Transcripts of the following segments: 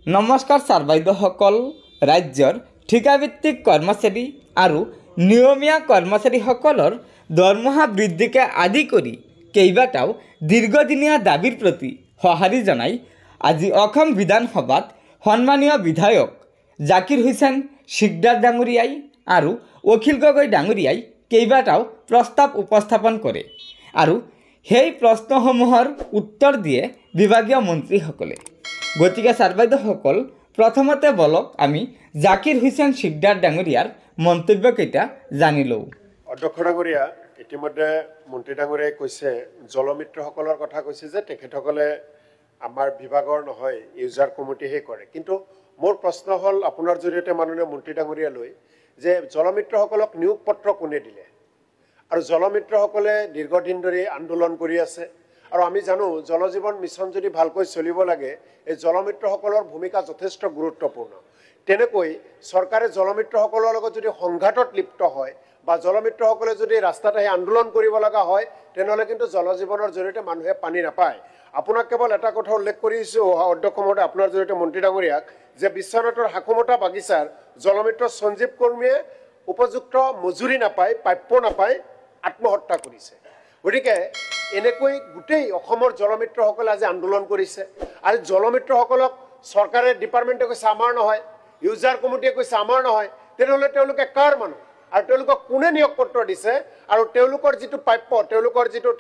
নমস্কাৰ ছাৰ বাইদেউসকল। ৰাজ্যৰ ঠিকাভিত্তিক কৰ্মচাৰী আৰু নিয়মীয়া কৰ্মচাৰীসকলৰ দৰমহা বৃদ্ধিকে আদি কৰি কেইবাটাও দীৰ্ঘদিনীয়া দাবীৰ প্ৰতি সঁহাৰি জনাই আজি অসম বিধানসভাত সন্মানীয় বিধায়ক জাকিৰ হুছেইন শিকদাৰ ডাঙৰীয়াই আৰু অখিল গগৈ ডাঙৰীয়াই কেইবাটাও প্ৰস্তাৱ উপস্থাপন কৰে আৰু সেই প্ৰশ্নসমূহৰ উত্তৰ দিয়ে বিভাগীয় মন্ত্ৰীসকলে। গতিকে ছাৰ বাইদেউসকল, প্ৰথমতে বলক আমি জাকিৰ হুছেইন শিকদাৰ ডাঙৰীয়াৰ মন্তব্যকেইটা জানি লওঁ। অধ্যক্ষ ডাঙৰীয়া, ইতিমধ্যে মন্ত্ৰী ডাঙৰীয়াই কৈছে, জলমিত্ৰসকলৰ কথা কৈছে যে তেখেতসকলে আমাৰ বিভাগৰ নহয়, ইউজাৰ কমিটিহে কৰে। কিন্তু মোৰ প্ৰশ্ন হ'ল আপোনাৰ জৰিয়তে মাননীয় মন্ত্ৰী ডাঙৰীয়ালৈ যে জলমিত্ৰসকলক নিয়োগ পত্ৰ কোনে দিলে? আৰু জলমিত্ৰসকলে দীৰ্ঘদিন ধৰি আন্দোলন কৰি আছে আৰু আমি জানো জল জীৱন মিছন যদি ভালকৈ চলিব লাগে এই জলমিত্ৰসকলৰ ভূমিকা যথেষ্ট গুৰুত্বপূৰ্ণ। তেনেকৈ চৰকাৰে জলমিত্ৰসকলৰ লগত যদি সংঘাতত লিপ্ত হয় বা জলমিত্ৰসকলে যদি ৰাস্তাত আহি আন্দোলন কৰিব লগা হয় তেনেহ'লে কিন্তু জল জীৱনৰ জৰিয়তে মানুহে পানী নাপায়। আপোনাক কেৱল এটা কথা উল্লেখ কৰিছোঁ অধ্যক্ষ মহোদয়, আপোনাৰ জৰিয়তে মন্ত্ৰী ডাঙৰীয়াক, যে বিশ্বনাথৰ হাকুমতা বাগিচাৰ জলমিত্ৰ সঞ্জীৱ কৰ্মীয়ে উপযুক্ত মজুৰি নাপায়, প্ৰাপ্য নাপায়, আত্মহত্যা কৰিছে। গতিকে এনেকৈ গোটেই অসমৰ জলমিত্ৰসকলে আজি আন্দোলন কৰিছে আৰু জলমিত্ৰসকলক চৰকাৰে ডিপাৰ্টমেণ্টে কৈছে আমাৰ নহয়, ইউজাৰ কমিটিয়ে কৈছে আমাৰ নহয়, তেনেহ'লে তেওঁলোকে কাৰ মানুহ আৰু তেওঁলোকক কোনে নিয়োগ পত্ৰ দিছে আৰু তেওঁলোকৰ যিটো প্ৰাপ্য,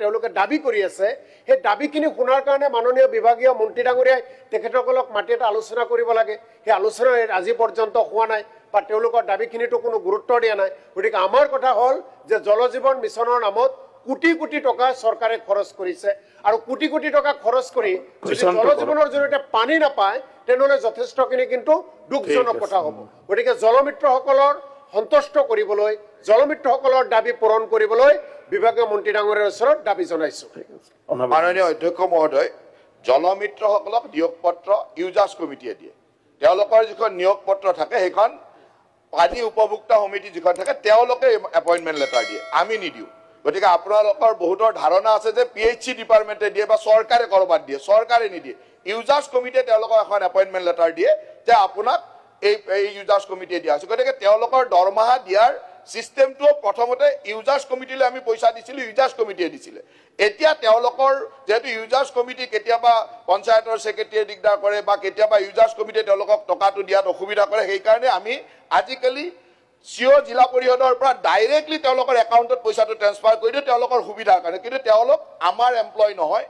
তেওঁলোকে দাবী কৰি আছে সেই দাবীখিনি শুনাৰ কাৰণে মাননীয় বিভাগীয় মন্ত্ৰী ডাঙৰীয়াই তেখেতসকলক মাতি এটা আলোচনা কৰিব লাগে। সেই আলোচনা আজি পৰ্যন্ত হোৱা নাই বা তেওঁলোকৰ দাবীখিনিতো কোনো গুৰুত্ব দিয়া নাই। গতিকে আমাৰ কথা হ'ল যে জল জীৱন মিছনৰ নামত কোটি কোটি টকা চৰকাৰে খৰচ কৰিছে আৰু কোটি কোটি টকা খৰচ কৰি যদি জল জীৱনৰ জৰিয়তে পানী নাপায় তেনেহ'লে যথেষ্টখিনি কিন্তু দুখজনক কথা হ'ব। গতিকে জলমিত্ৰসকলৰ সন্তুষ্ট কৰিবলৈ, জলমিত্ৰসকলৰ দাবী পূৰণ কৰিবলৈ বিভাগীয় মন্ত্ৰী ডাঙৰীয়াৰ ওচৰত দাবী জনাইছোঁ। মাননীয় অধ্যক্ষ মহোদয়, জলমিত্ৰসকলক নিয়োগ পত্ৰ ইউজাৰ্ছ কমিটিয়ে দিয়ে। তেওঁলোকৰ যিখন নিয়োগ পত্ৰ থাকে সেইখন পানী উপভোক্তা সমিতি যিখন থাকে তেওঁলোকে এপইণ্টমেণ্ট লেটাৰ দিয়ে, আমি নিদিওঁ। গতিকে আপোনালোকৰ বহুতৰ ধাৰণা আছে যে PHC ডিপাৰ্টমেণ্টে দিয়ে বা চৰকাৰে ক'ৰবাত দিয়ে, চৰকাৰে নিদিয়ে। ইউজাৰ্ছ কমিটিয়ে তেওঁলোকক এখন এপইণ্টমেণ্ট লেটাৰ দিয়ে যে আপোনাক এই ইউজাৰ্ছ কমিটিয়ে দিয়া হৈছে। গতিকে তেওঁলোকৰ দৰমহা দিয়াৰ চিষ্টেমটো প্ৰথমতে ইউজাৰ্ছ কমিটিলৈ আমি পইচা দিছিলোঁ, ইউজাৰ্ছ কমিটিয়ে দিছিলে। এতিয়া তেওঁলোকৰ যেহেতু ইউজাৰ্ছ কমিটি কেতিয়াবা পঞ্চায়তৰ ছেক্ৰেটাৰীয়ে দিগদাৰ কৰে বা কেতিয়াবা ইউজাৰ্ছ কমিটিয়ে তেওঁলোকক টকাটো দিয়াত অসুবিধা কৰে, সেইকাৰণে আমি আজিকালি CO জিলা পৰিষদৰ পৰা ডাইৰেক্টলি তেওঁলোকৰ একাউণ্টত পইচাটো ট্ৰেন্সফাৰ কৰি দিওঁ তেওঁলোকৰ সুবিধাৰ কাৰণে। কিন্তু তেওঁলোক আমাৰ এমপ্লয় নহয়,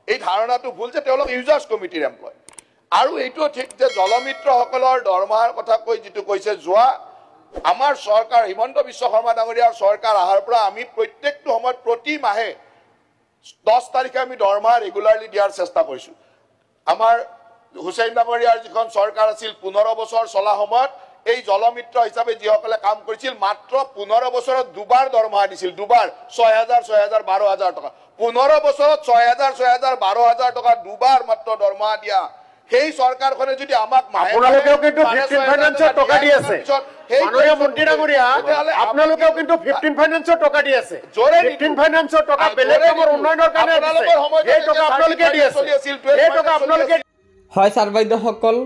এই ধাৰণাটো ভুল যে তেওঁলোক ইউজাৰ্ছ কমিটিৰ এমপ্লয়। আৰু এইটো ঠিক যে জলমিত্ৰসকলৰ দৰমহাৰ কথা কৈ যিটো কৈছে, যোৱা আমাৰ চৰকাৰ হিমন্ত বিশ্ব শৰ্মা ডাঙৰীয়াৰ চৰকাৰ অহাৰ পৰা আমি প্ৰত্যেকটো সময়ত প্ৰতি মাহে 10 তাৰিখে আমি দৰমহা ৰেগুলাৰলি দিয়াৰ চেষ্টা কৰিছোঁ। আমাৰ হুছেইন ডাঙৰীয়াৰ যিখন চৰকাৰ আছিল 15 বছৰ চলা সময়ত এই জলমিত্ৰ হিচাপে যিসকলে কাম কৰিছিল মাত্ৰ 15 বছৰত দুবাৰ দৰমহা দিছিল, দুবাৰ 6,000, 12,000 টকা। 15 বছৰত 6,000, 12,000 টকা দুবাৰ মাত্ৰ দৰমহা দিয়া সেই চৰকাৰখনে যদি আমাক আপোনালোকেও কিন্তু 15 ফাইনেন্সৰ টকা দি আছে। মাননীয় মন্ত্ৰী ডাঙৰীয়া, আপোনালোকেও কিন্তু 15 ফাইনেন্সৰ টকা দি আছে। 15 ফাইনেন্সৰ টকা বেলেগ কামৰ উন্নয়নৰ কাৰণে সেই টকা আপোনালোকে দি আছে, সেই টকা আপোনালোকে। হয় ছাৰ বাইদেউসকল,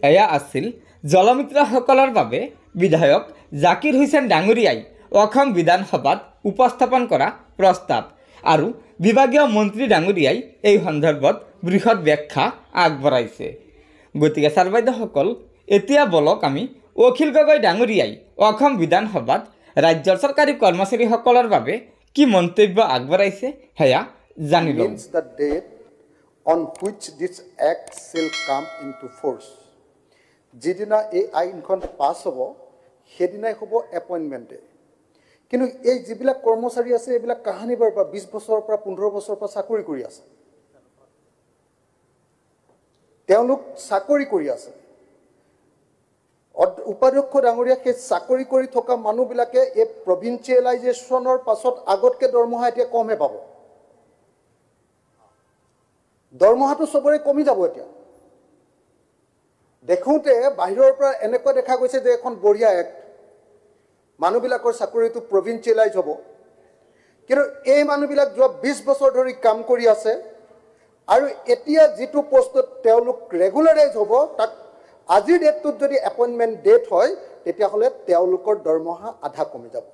এয়া আছিল জলমিত্ৰসকলৰ বাবে বিধায়ক জাকিৰ হুছেইন ডাঙৰীয়াই অসম বিধানসভাত উপস্থাপন কৰা প্ৰস্তাৱ আৰু বিভাগীয় মন্ত্ৰী ডাঙৰীয়াই এই সন্দৰ্ভত বৃহৎ ব্যাখ্যা আগবঢ়াইছে। গতিকে ছাৰ বাইদেউসকল, এতিয়া বলক আমি অখিল গগৈ ডাঙৰীয়াই অসম বিধানসভাত ৰাজ্যৰ চৰকাৰী কৰ্মচাৰীসকলৰ বাবে কি মন্তব্য আগবঢ়াইছে সেয়া জানি লওঁ। যিদিনা এই আইনখন পাছ হ'ব সেইদিনাই হ'ব এপইণ্টমেণ্টে। কিন্তু এই যিবিলাক কৰ্মচাৰী আছে এইবিলাক কাহানিবাৰ পৰা 20 বছৰৰ পৰা 15 বছৰৰ পৰা চাকৰি কৰি আছে, তেওঁলোক চাকৰি কৰি আছে। উপাধ্যক্ষ ডাঙৰীয়া, সেই চাকৰি কৰি থকা মানুহবিলাকে এই প্ৰভিঞ্চিয়েলাইজেশ্যনৰ পাছত আগতকৈ দৰমহা এতিয়া কমহে পাব। দৰমহাটো চবৰে কমি যাব। এতিয়া দেখোঁতে বাহিৰৰ পৰা এনেকুৱা দেখা গৈছে যে এখন বঢ়িয়া এক্ট, মানুহবিলাকৰ চাকৰিটো প্ৰভিঞ্চিয়েলাইজ হ'ব। কিন্তু এই মানুহবিলাক যোৱা 20 বছৰ ধৰি কাম কৰি আছে আৰু এতিয়া যিটো পোষ্টত তেওঁলোক ৰেগুলাৰাইজ হ'ব তাক আজিৰ ডেটটোত যদি এপইণ্টমেণ্ট ডেট হয় তেতিয়াহ'লে তেওঁলোকৰ দৰমহা আধা কমি যাব।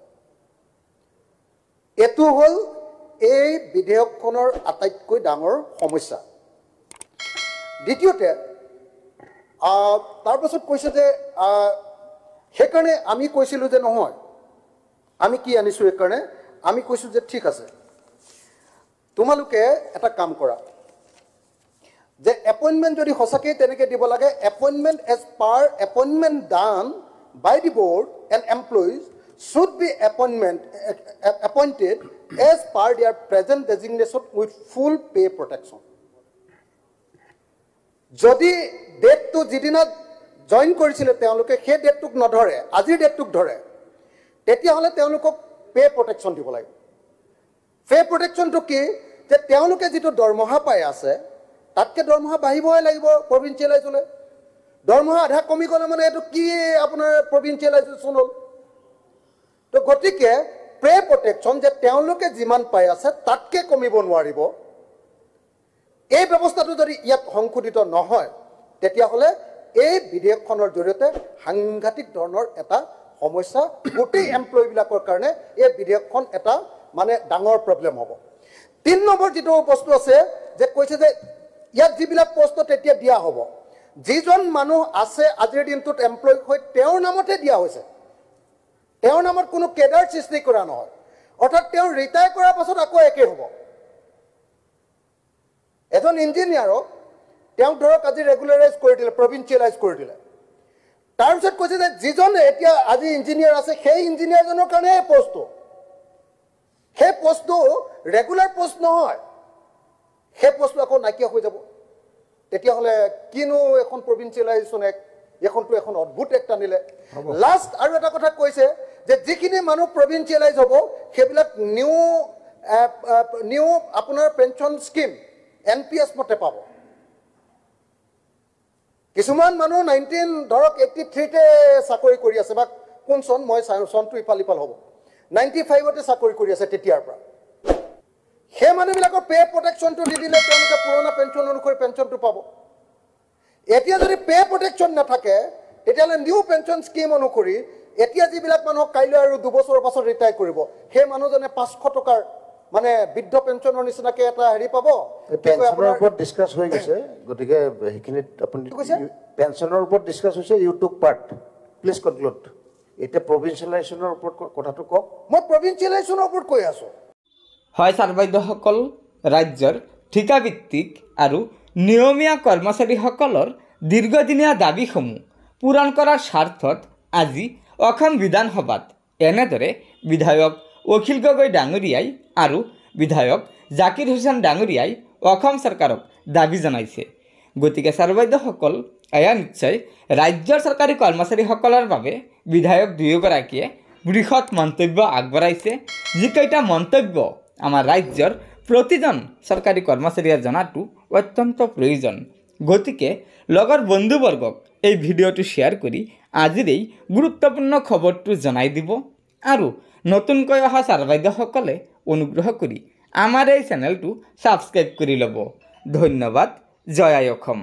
এইটো হ'ল এই বিধেয়কখনৰ আটাইতকৈ ডাঙৰ সমস্যা। দ্বিতীয়তে তাৰপাছত কৈছে যে সেইকাৰণে আমি কৈছিলোঁ যে নহয়, আমি কি আনিছোঁ সেইকাৰণে আমি কৈছোঁ যে ঠিক আছে, তোমালোকে এটা কাম কৰা যে এপইণ্টমেণ্ট যদি সঁচাকৈ তেনেকৈ দিব লাগে, appointment as per appointment done by the board and employees should be appointed as per their present designation with full pay protection. যদি ডেটটো যিদিনা জইন কৰিছিলে তেওঁলোকে সেই ডেটটোক নধৰে, আজিৰ ডেটটোক ধৰে, তেতিয়াহ'লে তেওঁলোকক পে প্ৰটেকশ্যন দিব লাগিব। পে প্ৰটেকশ্যনটো কি যে তেওঁলোকে যিটো দৰমহা পাই আছে তাতকৈ দৰমহা বাঢ়িবহে লাগিব। প্ৰভিঞ্চিয়েলাইজ হ'লে দৰমহা আধা কমি গ'লে মানে এইটো কি আপোনাৰ প্ৰভিঞ্চিয়েলাইজেশ্যন হ'ল। তো গতিকে পে প্ৰটেকশ্যন যে তেওঁলোকে যিমান পাই আছে তাতকৈ কমিব নোৱাৰিব, এই ব্যৱস্থাটো যদি ইয়াত সংশোধিত নহয় তেতিয়াহ'লে এই বিধেয়কখনৰ জৰিয়তে সাংঘাতিক ধৰণৰ এটা সমস্যা গোটেই এমপ্লয়ীবিলাকৰ কাৰণে এই বিধেয়কখন এটা মানে ডাঙৰ প্ৰব্লেম হ'ব। 3 নম্বৰ যিটো বস্তু আছে যে কৈছে যে ইয়াত যিবিলাক পষ্ট তেতিয়া দিয়া হ'ব, যিজন মানুহ আছে আজিৰ দিনটোত এমপ্লয়ী হৈ তেওঁৰ নামতে দিয়া হৈছে, তেওঁৰ নামত কোনো কেডাৰ সৃষ্টি কৰা নহয়, অৰ্থাৎ তেওঁ ৰিটায়াৰ কৰাৰ পাছত আকৌ একে হ'ব। এজন ইঞ্জিনিয়াৰক তেওঁক ধৰক আজি ৰেগুলাৰাইজ কৰি দিলে, প্ৰভিঞ্চিয়েলাইজ কৰি দিলে, তাৰপিছত কৈছে যে যিজন এতিয়া আজি ইঞ্জিনিয়াৰ আছে সেই ইঞ্জিনিয়াৰজনৰ কাৰণে এই পষ্টটো, সেই পষ্টটো ৰেগুলাৰ পষ্ট নহয়, সেই পষ্টটো আকৌ নাইকিয়া হৈ যাব। তেতিয়াহ'লে কিনো এখন প্ৰভিঞ্চিয়েলাইজেশ্যন এক্ট, এইখনটো এখন অদ্ভুত এক্ট আনিলে। লাষ্ট আৰু এটা কথা কৈছে যে যিখিনি মানুহ প্ৰভিঞ্চিয়েলাইজ হ'ব সেইবিলাক নিউ আপোনাৰ পেঞ্চন স্কিম NPS মতে পাব। কিছুমান মানুহ 1983তে চাকৰি কৰি আছে, বা কোন চন মই চনটো ইফাল ইফাল হ'ব, 95তে চাকৰি কৰি আছে তেতিয়াৰ পৰা। সেই মানুহবিলাকৰ পে প্ৰটেকশ্যনটো দি দিলে তেওঁলোকে পুৰণা পেঞ্চন অনুসৰি পেঞ্চনটো পাব। এতিয়া যদি পে প্ৰটেকশ্যন নাথাকে তেতিয়াহ'লে নিউ পেঞ্চন স্কিম অনুসৰি এতিয়া যিবিলাক মানুহক কাইলৈ আৰু 2 বছৰৰ পাছত ৰিটায়াৰ কৰিব সেই মানুহজনে 500 টকাৰ মানে বৃদ্ধ পেঞ্চনৰ নিচিনাকৈ এটা হেৰি পাব। পেঞ্চনৰ ওপৰত ডিছকাছ হৈ গৈছে, গতিকে সেইখিনিত আপুনি পেঞ্চনৰ ওপৰত ডিছকাছ হৈছে, ইউ টুক পাৰ্ট, প্লিজ কনক্লুড। এতিয়া প্ৰভিঞ্চিয়েলাইজেশ্যনৰ ওপৰত কথাটো কওক। মই প্ৰভিঞ্চিয়েলাইজেশ্যনৰ ওপৰত কৈ আছোঁ। হয় ছাৰ বাইদেউসকল, ৰাজ্যৰ ঠিকাভিত্তিক আৰু নিয়মীয়া কৰ্মচাৰীসকলৰ দীৰ্ঘদিনীয়া দাবীসমূহ পূৰণ কৰাৰ স্বাৰ্থত আজি অসম বিধানসভাত এনেদৰে বিধায়ক অখিল গগৈ ডাঙৰীয়াই আৰু বিধায়ক জাকিৰ হুছেইন ডাঙৰীয়াই অসম চৰকাৰক দাবী জনাইছে। গতিকে ছাৰ বাইদেউসকল, এয়া নিশ্চয় ৰাজ্যৰ চৰকাৰী কৰ্মচাৰীসকলৰ বাবে বিধায়ক দুয়োগৰাকীয়ে বৃহৎ মন্তব্য আগবঢ়াইছে, যিকেইটা মন্তব্য আমাৰ ৰাজ্যৰ প্ৰতিজন চৰকাৰী কৰ্মচাৰীয়ে জনাটো অত্যন্ত প্ৰয়োজন। গতিকে লগৰ বন্ধুবৰ্গক এই ভিডিঅ'টো শ্বেয়াৰ কৰি আজিৰ এই গুৰুত্বপূৰ্ণ খবৰটো জনাই দিব, আৰু নতুনকৈ অহা ছাৰ বাইদেউসকলে অনুগ্ৰহ কৰি আমাৰ এই চেনেলটো ছাবস্ক্ৰাইব কৰি ল'ব। ধন্যবাদ। জয় আই অসম।